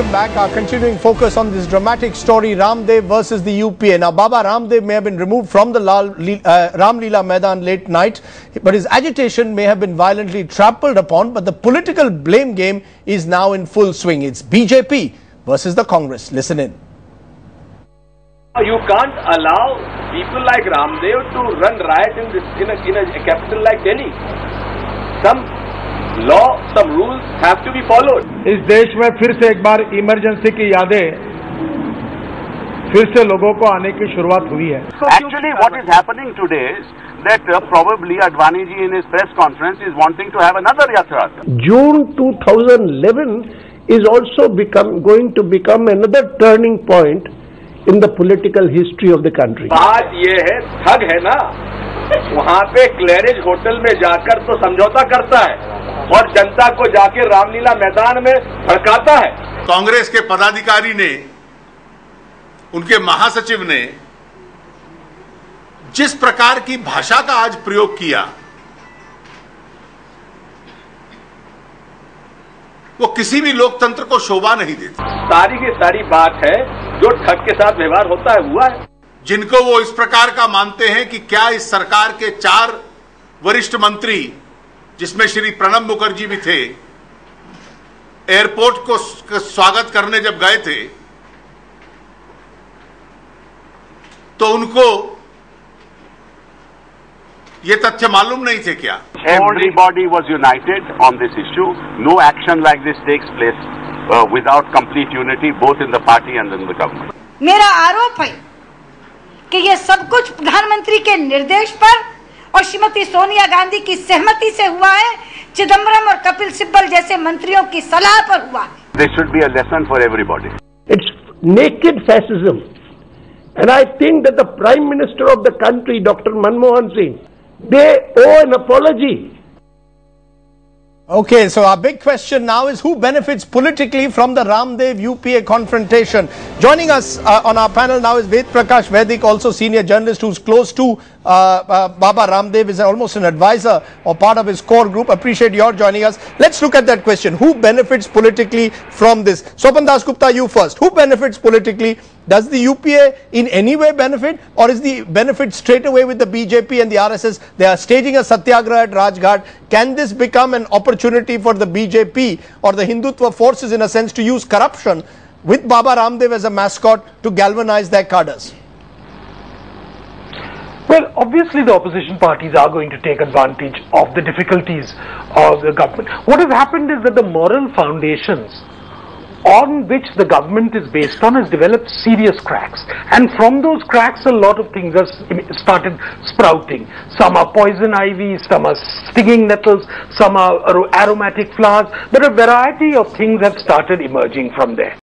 welcome back. Our continuing focus on this dramatic story, Ramdev versus the UPA. Now, Baba Ramdev may have been removed from the Ramlila Maidan late night, but his agitation may have been violently trampled upon. But the political blame game is now in full swing. It's BJP versus the Congress. Listen in. You can't allow people like Ramdev to run riot in a capital like Delhi. Some law, some rules have to be followed. इस देश में फिर से एक बार emergency की यादें फिर से लोगों को आने की शुरुआत हुई है. Actually, what is happening today is that probably Advani ji in his press conference is wanting to have another Yatra. June 2011 is also going to become another turning point in the political history of the country. बात ये है, ठग है ना, वहाँ पे क्लैरिज hotel में जाकर तो समझौता करता है और जनता को जाके रामलीला मैदान में भड़काता है. कांग्रेस के पदाधिकारी ने, उनके महासचिव ने जिस प्रकार की भाषा का आज प्रयोग किया, वो किसी भी लोकतंत्र को शोभा नहीं देती. सारी की सारी बात है जो ठग के साथ व्यवहार होता है हुआ है. जिनको वो इस प्रकार का मानते हैं कि क्या इस सरकार के 4 वरिष्ठ मंत्री, जिसमें श्री प्रणब मुखर्जी भी थे, एयरपोर्ट को स्वागत करने जब गए थे तो उनको ये तथ्य मालूम नहीं थे क्या? Everybody was united on this issue. No action like this takes place without complete unity, both in the party and in the government. मेरा आरोप है कि ये सब कुछ प्रधानमंत्री के निर्देश पर और श्रीमती सोनिया गांधी की सहमति से हुआ है. चिदम्बरम और कपिल सिब्बल जैसे मंत्रियों की सलाह पर हुआ है. This should be a lesson for everybody. It's naked fascism. And I think that the Prime Minister of the country, Dr. Manmohan Singh, they owe an apology. Okay, so our big question now is who benefits politically from the Ramdev UPA confrontation? Joining us on our panel now is Ved Prakash Vaidik, also senior journalist who's close to Baba Ramdev, is almost an advisor or part of his core group. Appreciate your joining us. Let's look at that question. Who benefits politically from this? Sopan Dasgupta, you first. Who benefits politically? Does the UPA in any way benefit, or is the benefit straight away with the BJP and the RSS? They are staging a satyagraha at Rajghat. Can this become an opportunity for the BJP or the Hindutva forces, in a sense, to use corruption with Baba Ramdev as a mascot to galvanize their cadres? Well, obviously the opposition parties are going to take advantage of the difficulties of the government. What has happened is that the moral foundations on which the government is based on has developed serious cracks, and from those cracks a lot of things have started sprouting. Some are poison ivy, some are stinging nettles, some are aromatic flowers, but a variety of things have started emerging from there.